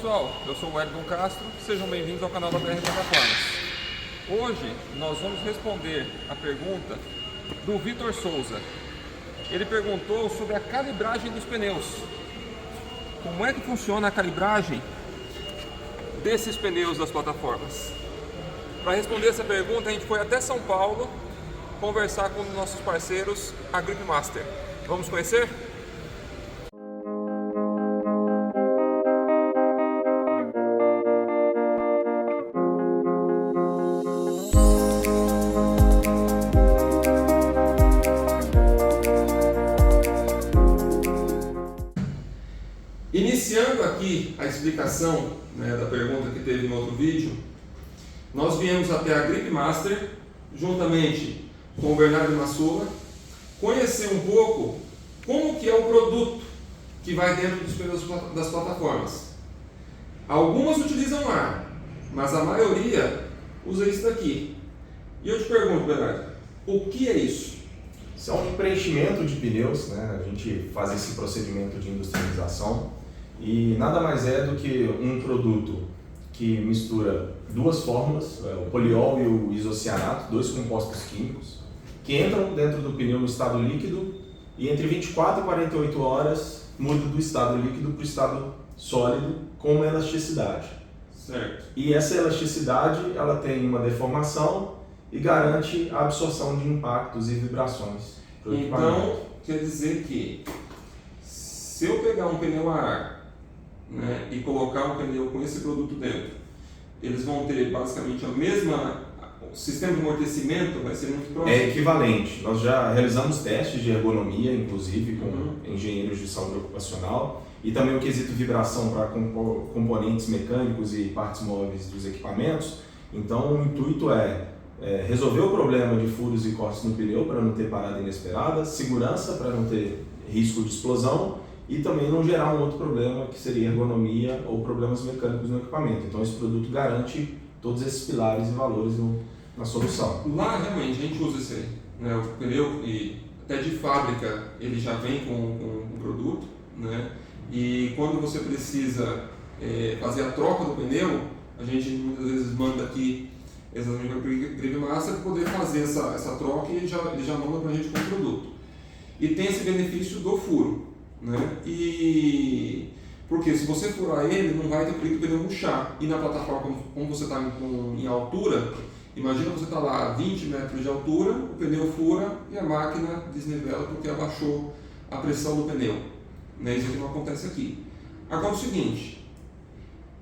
pessoal, eu sou o Wellington Castro, sejam bem-vindos ao canal da BR Plataformas. Hoje nós vamos responder a pergunta do Vitor Souza. Ele perguntou sobre a calibragem dos pneus. Como é que funciona a calibragem desses pneus das plataformas? Para responder essa pergunta, a gente foi até São Paulo conversar com nossos parceiros, a Gripmaster. Vamos conhecer? Iniciando aqui a explicação da pergunta que teve no outro vídeo, nós viemos até a Gripmaster, juntamente com o Bernardo Massula, conhecer um pouco como que é o produto que vai dentro dos pneus das plataformas. Algumas utilizam ar, mas a maioria usa isso daqui. E eu te pergunto, Bernardo, o que é isso? Isso é um preenchimento de pneus, né? A gente faz esse procedimento de industrialização e nada mais é do que um produto que mistura duas fórmulas, o poliol e o isocianato, dois compostos químicos, que entram dentro do pneu no estado líquido e entre 24 e 48 horas muda do estado líquido para o estado sólido com uma elasticidade. Certo. E essa elasticidade ela tem uma deformação e garante a absorção de impactos e vibrações. Então, quer dizer que se eu pegar um pneu a ar, e colocar um pneu com esse produto dentro, eles vão ter basicamente a mesma... O sistema de amortecimento vai ser muito próximo? É equivalente. Nós já realizamos testes de ergonomia, inclusive com engenheiros de saúde ocupacional, e também o quesito vibração para componentes mecânicos e partes móveis dos equipamentos. Então, o intuito é resolver o problema de furos e cortes no pneu para não ter parada inesperada, segurança para não ter risco de explosão e também não gerar um outro problema que seria ergonomia ou problemas mecânicos no equipamento. Então esse produto garante todos esses pilares e valores na solução. Lá realmente a gente usa esse aí, o pneu, e até de fábrica ele já vem com o produto, e quando você precisa fazer a troca do pneu, a gente muitas vezes manda aqui exatamente para o Gripmaster para poder fazer essa troca e ele já manda para a gente com o produto. E tem esse benefício do furo, porque se você furar ele, não vai ter perigo do pneu murchar. E na plataforma, como você está em altura, imagina você está lá a 20 metros de altura, o pneu fura e a máquina desnivela porque abaixou a pressão do pneu. Isso aqui não acontece aqui. Agora o seguinte,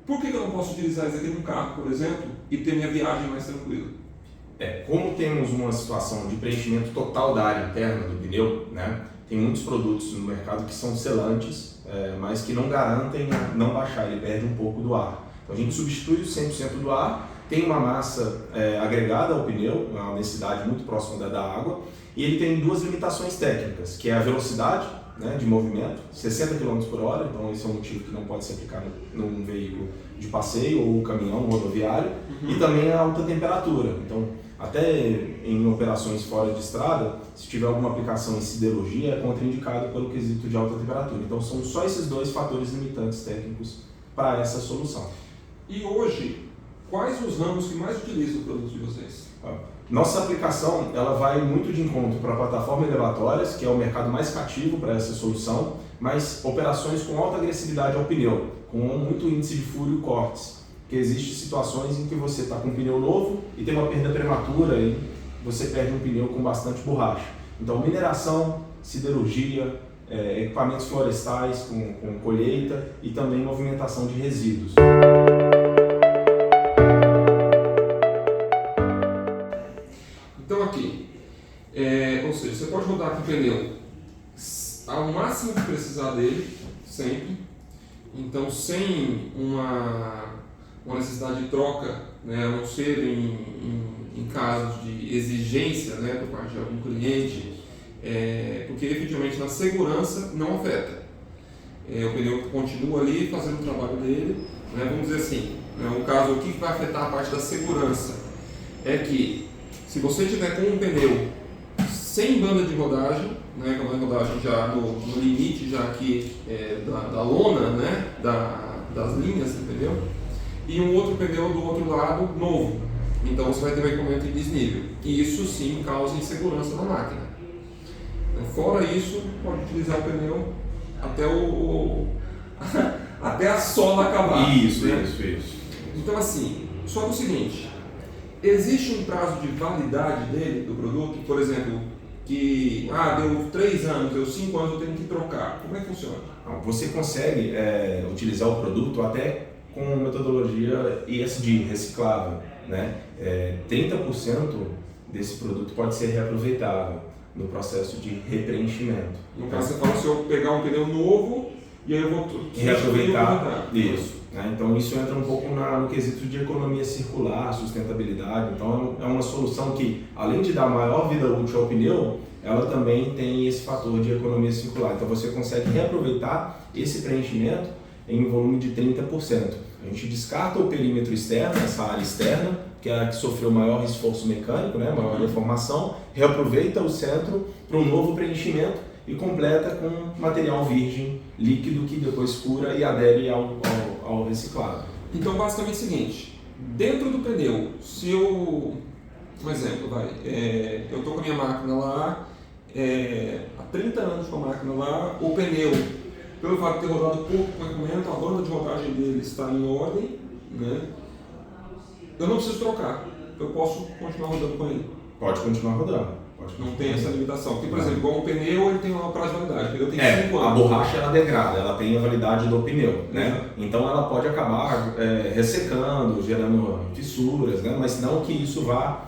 por que eu não posso utilizar isso aqui num carro, por exemplo, e ter minha viagem mais tranquila? Como temos uma situação de preenchimento total da área interna do pneu, tem muitos produtos no mercado que são selantes, mas que não garantem não baixar, ele perde um pouco do ar. Então a gente substitui o 100% do ar, tem uma massa agregada ao pneu, uma densidade muito próxima da água, e ele tem duas limitações técnicas, que é a velocidade de movimento, 60 km por hora, então esse é um motivo que não pode ser aplicado num veículo de passeio ou caminhão rodoviário, e também a alta temperatura. Então, até em operações fora de estrada, se tiver alguma aplicação em siderurgia, é contraindicado pelo quesito de alta temperatura. Então, são só esses dois fatores limitantes técnicos para essa solução. E hoje, quais os ramos que mais utilizam o produto de vocês? Nossa aplicação ela vai muito de encontro para plataformas elevatórias, que é o mercado mais cativo para essa solução, mas operações com alta agressividade ao pneu, com muito índice de furo e cortes. Porque existem situações em que você está com um pneu novo e tem uma perda prematura e você perde um pneu com bastante borracha. Então, mineração, siderurgia, equipamentos florestais com colheita e também movimentação de resíduos. Então aqui, ou seja, você pode rodar com o pneu ao máximo que precisar dele, sempre. Então, sem uma necessidade de troca, a não ser em casos de exigência por parte de algum cliente, porque efetivamente na segurança não afeta. O pneu continua ali fazendo o trabalho dele, vamos dizer assim, um caso, o que vai afetar a parte da segurança é que se você tiver com um pneu sem banda de rodagem, com a banda de rodagem já no limite já aqui da lona, das linhas, entendeu? E um outro pneu do outro lado novo. Então você vai ter um equipamento em desnível. E isso sim causa insegurança na máquina. Fora isso, pode utilizar o pneu até até a sola acabar. Isso. Então assim, só que o seguinte, existe um prazo de validade dele, do produto, por exemplo, que deu 3 anos, deu 5 anos, eu tenho que trocar. Como é que funciona? Você consegue utilizar o produto até com metodologia ESG, reciclável, né? 30% desse produto pode ser reaproveitável no processo de repreenchimento. No caso, você fala, se eu pegar um pneu novo e aí eu vou reaproveitar isso. Né? Então isso entra um pouco no quesito de economia circular, sustentabilidade. Então é uma solução que, além de dar maior vida útil ao pneu, ela também tem esse fator de economia circular. Então você consegue reaproveitar esse preenchimento em volume de 30%. A gente descarta o perímetro externo, essa área externa, que é a que sofreu maior esforço mecânico, né, maior deformação, reaproveita o centro para um novo preenchimento e completa com material virgem, líquido, que depois cura e adere ao reciclado. Então, basicamente é o seguinte, dentro do pneu, se eu... Um exemplo, eu estou com a minha máquina lá, há 30 anos com a máquina lá, o pneu, pelo fato de ter rodado pouco com o equipamento, a banda de rodagem dele está em ordem, né? Eu não preciso trocar, eu posso continuar rodando com ele. Pode continuar rodando. Não tem essa limitação. Porque, por exemplo, igual um pneu, ele tem uma prazo de validade. O pneu tem 5 anos. A borracha ela degrada, ela tem a validade do pneu, né? Então ela pode acabar ressecando, gerando fissuras, né? Mas não que isso vá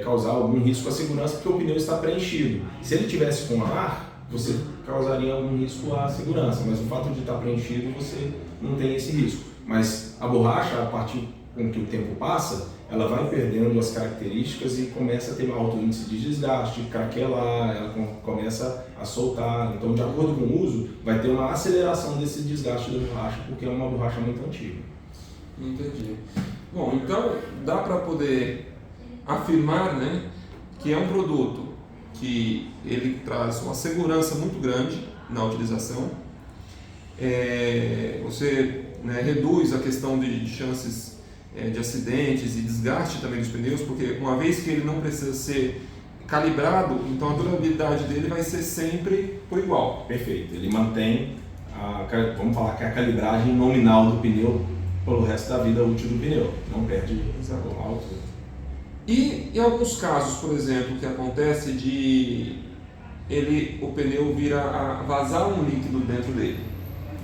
causar algum risco à segurança, porque o pneu está preenchido. Se ele tivesse com ar, você causaria algum risco à segurança, mas o fato de estar preenchido, você não tem esse risco. Mas a borracha, a partir com que o tempo passa, ela vai perdendo as características e começa a ter um alto índice de desgaste, craquelar, ela começa a soltar. Então, de acordo com o uso, vai ter uma aceleração desse desgaste da borracha, porque é uma borracha muito antiga. Entendi. Bom, então dá para poder afirmar, né, que é um produto que ele traz uma segurança muito grande na utilização. Você, né, reduz a questão de chances de acidentes e desgaste também dos pneus, porque uma vez que ele não precisa ser calibrado, então a durabilidade dele vai ser sempre por igual. Perfeito, ele mantém, vamos falar que a calibragem nominal do pneu pelo resto da vida útil do pneu, não perde a altura. E em alguns casos, por exemplo, que acontece de o pneu vir a vazar um líquido dentro dele,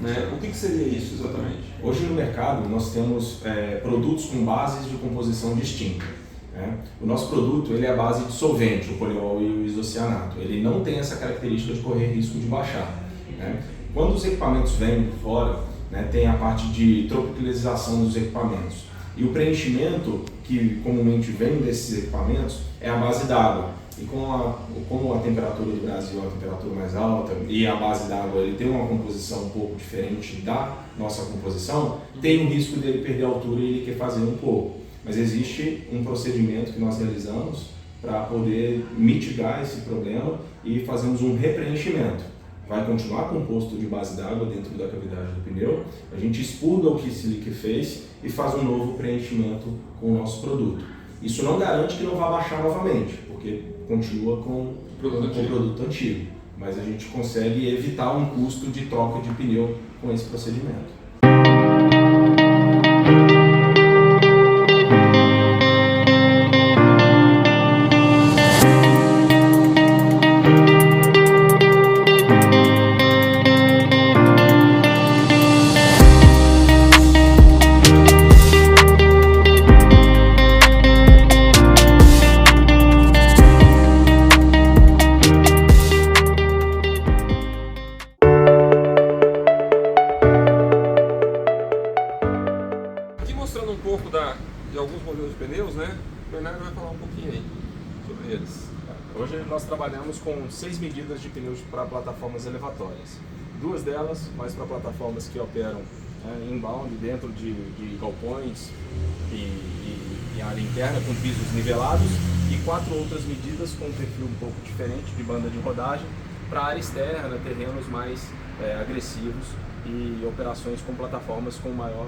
né? O que seria isso exatamente? Hoje no mercado nós temos produtos com bases de composição distinta. Né? O nosso produto ele é a base de solvente, o poliol e o isocianato. Ele não tem essa característica de correr risco de baixar. Né? Quando os equipamentos vêm por fora, né, tem a parte de tropicalização dos equipamentos. E o preenchimento que comumente vem desses equipamentos é a base d'água. E como a temperatura do Brasil é uma temperatura mais alta e a base d'água ele tem uma composição um pouco diferente da nossa composição, tem o risco dele perder a altura e ele quer fazer um pouco. Mas existe um procedimento que nós realizamos para poder mitigar esse problema e fazemos um repreenchimento. Vai continuar composto de base d'água dentro da cavidade do pneu, a gente expurga o que esse líquido fez e faz um novo preenchimento com o nosso produto. Isso não garante que não vá baixar novamente, porque continua com o produto antigo, mas a gente consegue evitar um custo de troca de pneu com esse procedimento. De alguns modelos de pneus, né? O Bernardo vai falar um pouquinho aí sobre eles. Hoje nós trabalhamos com 6 medidas de pneus para plataformas elevatórias. 2 delas mais para plataformas que operam inbound, dentro de galpões e área interna com pisos nivelados, e 4 outras medidas com um perfil um pouco diferente de banda de rodagem para área externa, terrenos mais agressivos e operações com plataformas com maior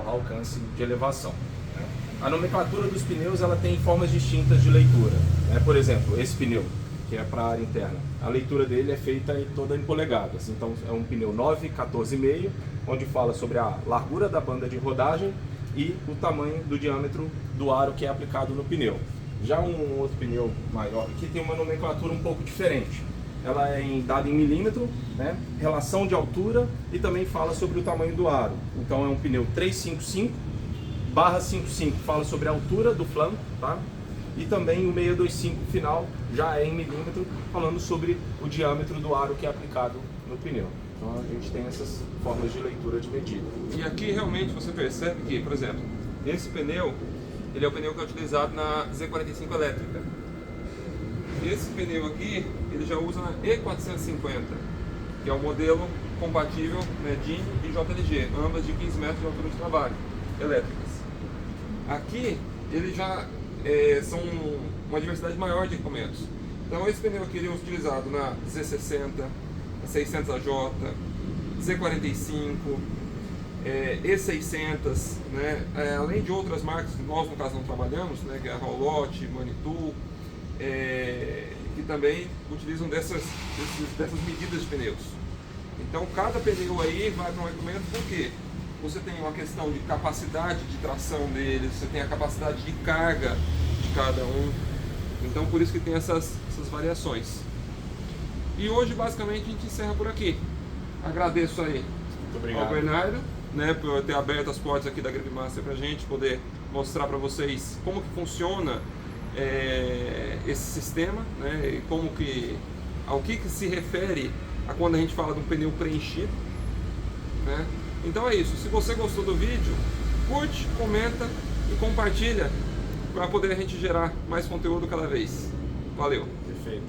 alcance de elevação, né? A nomenclatura dos pneus ela tem formas distintas de leitura, né? Por exemplo, esse pneu, que é para a área interna, a leitura dele é feita toda em polegadas. Então é um pneu 9, 14,5, onde fala sobre a largura da banda de rodagem e o tamanho do diâmetro do aro que é aplicado no pneu. Já um outro pneu maior que tem uma nomenclatura um pouco diferente. Ela é dada em milímetro, né? Relação de altura e também fala sobre o tamanho do aro. Então é um pneu 355/55, fala sobre a altura do flanco, tá? E também o 625 final já é em milímetro, falando sobre o diâmetro do aro que é aplicado no pneu. Então a gente tem essas formas de leitura de medida. E aqui realmente você percebe que, por exemplo, esse pneu, ele é o pneu que é utilizado na Z45 elétrica. Esse pneu aqui, ele já usa na E450, que é o modelo compatível, né, DIN e JLG, ambas de 15 metros de altura de trabalho, elétricas. Aqui, ele já são uma diversidade maior de equipamentos. Então esse pneu aqui ele é utilizado na Z60, 600AJ, Z45, E600, né? Além de outras marcas que nós no caso não trabalhamos, né? Que é a Roulotte, Manitou, que também utilizam dessas medidas de pneus. Então cada pneu aí vai para um equipamento porque você tem uma questão de capacidade de tração dele, você tem a capacidade de carga de cada um. Então por isso que tem essas variações. E hoje basicamente a gente encerra por aqui. Agradeço aí ao Bernardo, né, por ter aberto as portas aqui da Grip Master para a gente poder mostrar para vocês como que funciona esse sistema, né, e ao que se refere a quando a gente fala de um pneu preenchido, né? Então é isso. Se você gostou do vídeo, curte, comenta e compartilha para poder a gente gerar mais conteúdo cada vez. Valeu! Perfeito.